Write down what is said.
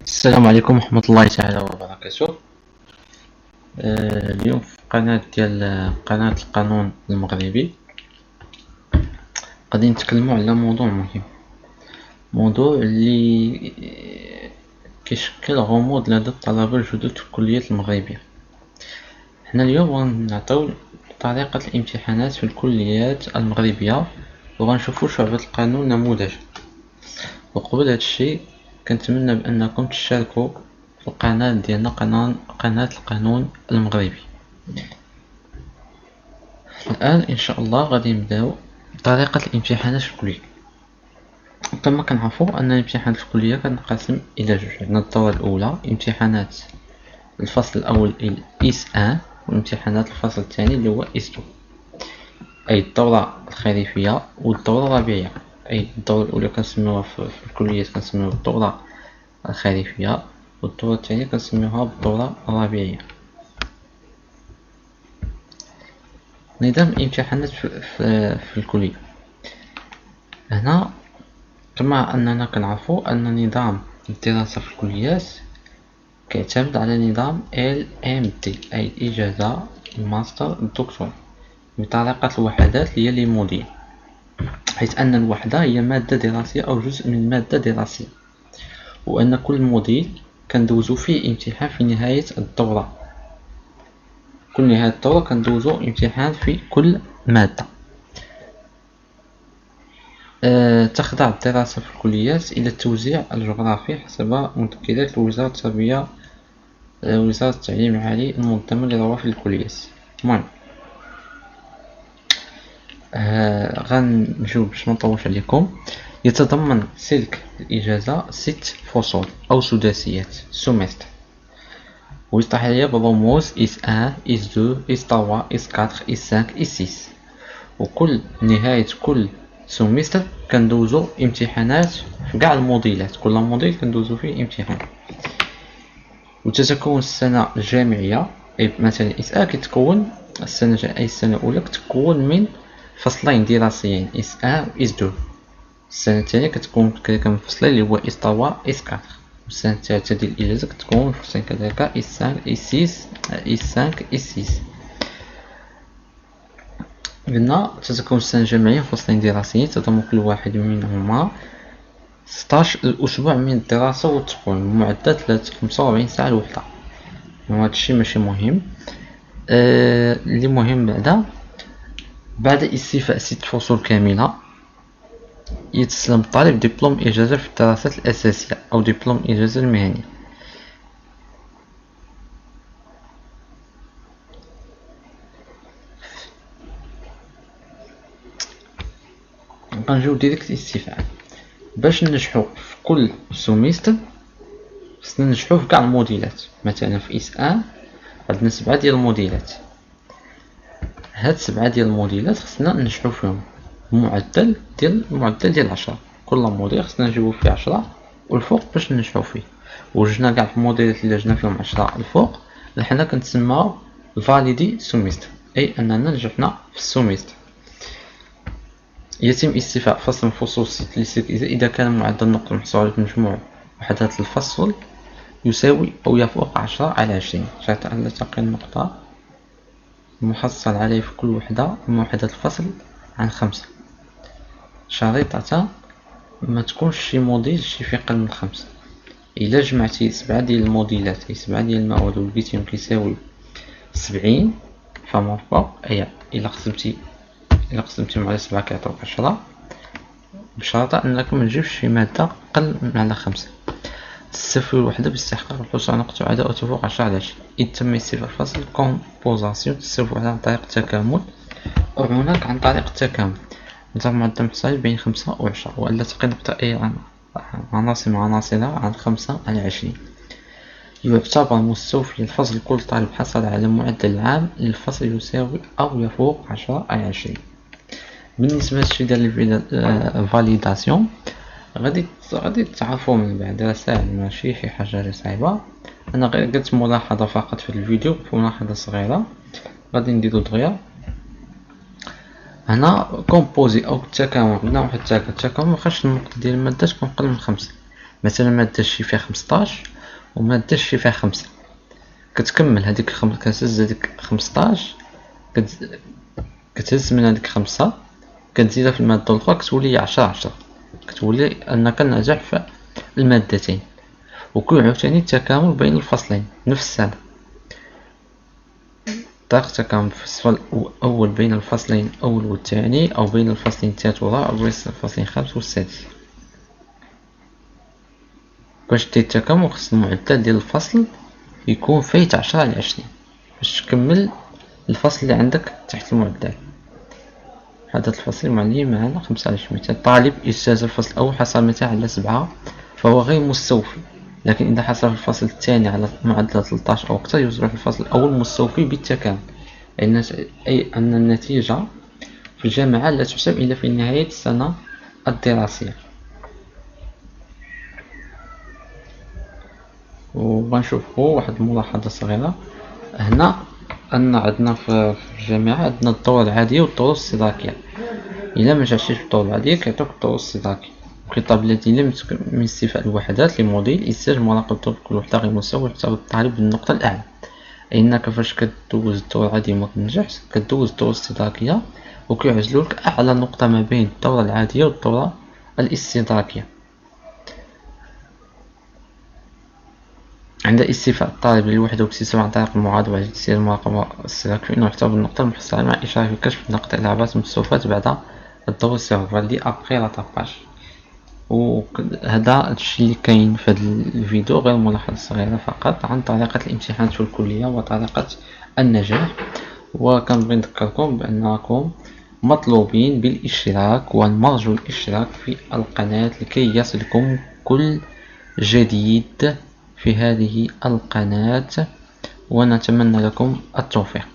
السلام عليكم ورحمة الله تعالى وبركاته. اليوم في قناة القانون المغربي غادي نتكلموا على موضوع مهم، موضوع اللي كيشكل غموض لدى الطلبة الجدد في الكليات المغربية. حنا اليوم غنعطيو طريقة الامتحانات في الكليات المغربية وغنشوفوا شعبة القانون نموذج. وقبل هذا الشيء كنتمنى بانكم تشاركوا في القناة ديالنا، قناة القانون المغربي. الان ان شاء الله غادي نبداو طريقة الامتحانات في الكلية. كما كنعرفوا ان الامتحانات في الكلية كتنقسم الى جوج. عندنا الدورة الاولى امتحانات الفصل الاول اس 1 وامتحانات الفصل الثاني اللي هو اس 2، اي الدورة الخريفية والدورة الربيعية. اي الدورة الاولى كنسميوها في الكليات كنسميوها الدورة الخريفية، والدورة الثانية كنسميوها بالدورة الربيعية. نظام الامتحانات في الكلية هنا، كما اننا كنعرفوا ان نظام الدراسة في الكليات كيعتمد على نظام LMD، اي الاجازة الماستر الدكتور، بطريقة الوحدات اللي هي لي موديل، حيث ان الوحدة هي مادة دراسية او جزء من مادة دراسية، وان كل موديل كندوزو فيه امتحان في نهاية الدورة. كل نهاية الدورة كندوزو امتحان في كل مادة. تخضع الدراسة في الكليات إلى التوزيع الجغرافي حسب مذكرات وزارة التربية، وزارة التعليم العالي المنظمة لروافد الكليات. المهم غنجاوب باش منطولش عليكم. يتضمن سلك الإجازة 6 فصول أو سداسيات سومستر، ويطرح عليها برموز اس 1 اس 2 اس 3 اس 4 اس 5 اس 6. وكل نهاية كل سمستر كندوزو امتحانات في كاع الموديلات، كل موديل كندوزو فيه امتحان. وتتكون السنة الجامعية، اي مثلا اس 1 كتكون السنة الأولى كتكون من فصلين دراسيين اس 1 و اس 2. السنة الثانية كتكون من فصلين اللي هو اس 3 اس 4. والسنة الثالثة ديال الإجازة كتكون فصلين كذلك اس 5 اس 6 اس 5 اس 6. قلنا تتكون السنة الجامعية فصلين دراسيين تضم كل واحد منهما 16 أسبوع من الدراسة والتقويم بمعدل 45 ساعة الوحدة. وهذا الشيء ماشي مهم. اللي مهم بعد استيفاء 6 فصول كاملة يتسلم الطالب دبلوم إجازة في الدراسات الأساسية أو دبلوم إجازة المهنية. غنجيو ديريكت الاستيفاء. باش ننجحو في كل سوميستر خصنا ننجحو في كاع الموديلات. مثلا في اس 1 عندنا 7 ديال الموديلات، هاد 7 ديال الموديلات خصنا ننجحو فيهم بمعدل ديال 10. كل موديل خصنا نجيبو فيه 10 والفوق باش ننجحو فيه. وجدنا كاع في الموديلات اللي جبنا فيهم 10 الفوق حنا كنتسماو فاليدي سوميستر، اي اننا نجحنا في السوميستر. يتم استيفاء فصل من فصول الست إذا كان معدل النقط المحصورة في مجموع وحدات الفصل يساوي أو يفوق 10/20، حتى أن تقل النقطة المحصل عليه في كل وحدة من وحدات الفصل عن 5، شريطة ما تكونش شي موديل شي في أقل من 5. إلا جمعتي 7 ديال الموديلات أي 7 ديال المواد ولقيتيهم كيساوي 70 فما فوق، أي إلا قسمتيهم على 7 كيعطيوك 10، بشرط انك متجيبش شي مادة اقل من على 5. الصفر الوحدة باستحقاق الحصول على نقطة عداء تفوق 10/20. إذ تم استيفاء فصل كومبوزاسيون تصرف الوحدة عن طريق التكامل، أو هناك عن طريق التكامل نظام معدل محصوري بين 5 و 10، وإلا تقل نقطة أي عناصرها عن 5/20. يعتبر مستوفي الفصل كل طالب حصل على معدل عام للفصل يساوي أو يفوق 10/20. بالنسبة للشيء ديال الفاليداسيون غادي تعرفوا من بعد، راه ماشي شي حاجة صعيبة. انا غير قلت ملاحظة فقط في الفيديو، ملاحظة صغيرة غادي نديرو دغيا هنا. كومبوزي او التكامل، قلنا واحد التكامل مخاش النقطة ديال المادة تكون اقل من 5. مثلا مادة شي فيها 15 وماديرش فيها 5. كتكمل هاديك كتهز هاديك 15، كتهز من هاديك 5 كتزيدها في المادة الأخرى كتولي 10. كتولي أنك ناجح في المادتين. وكل عاوتاني التكامل بين الفصلين نفس السنة. طريقة التكامل في الفصل الأول بين الفصلين الأول والثاني، أو بين الفصلين الثالث والرابع، أو بين الفصلين الخامس والسادس. باش دير التكامل خص المعدل ديال الفصل يكون فايت 10/20 باش تكمل الفصل اللي عندك تحت المعدل. هذا الفصل معلم معنا 25 مثال. طالب اجتاز الفصل الأول حصل مثلا على 7 فهو غير مستوفي، لكن إذا حصل في الفصل الثاني على معدل 13 أو أكثر يصبح الفصل الأول مستوفي بالتكامل، أي أن النتيجة في الجامعة لا تحسب إلا في نهاية السنة الدراسية. وغنشوفو واحد الملاحظة صغيرة هنا، أن عندنا في الجامعة عندنا الدورة العادية والدورة الاستدراكية. إلا ما نجحتيش في الدورة العادية كيعطوك الدورة الاستدراكية. الخطاب الذي لم يتم من استيفاء الوحدات لموديل إنتاج مراقب دور كل وحدة غير مساوية يحتسب الطالب بالنقطة الأعلى. أي أنك فاش كدوز الدورة العادية وما تنجحش كدوز الدورة الاستدراكية وكيعزلولك أعلى نقطة ما بين الدورة العادية والدورة الاستدراكية. عند استيفاء الطالب للوحدة واكتسابها عن طريق المعادلة واجتياز المراقبة الاستدراكية فإنه يحتوي بالنقطة المحصلة مع إشارة في كشف نقطة الإعرابات المستوفاة بعد الدورة الاستدراكية اللي أبخي راتاباج. وهذا الشيء اللي كاين في هذا الفيديو، غير ملاحظة صغيرة فقط عن طريقة الامتحانات في الكلية وطريقة النجاح. وكنبغي نذكركم بأنكم مطلوبين بالاشتراك والمرجو الاشتراك في القناة لكي يصلكم كل جديد في هذه القناة، ونتمنى لكم التوفيق.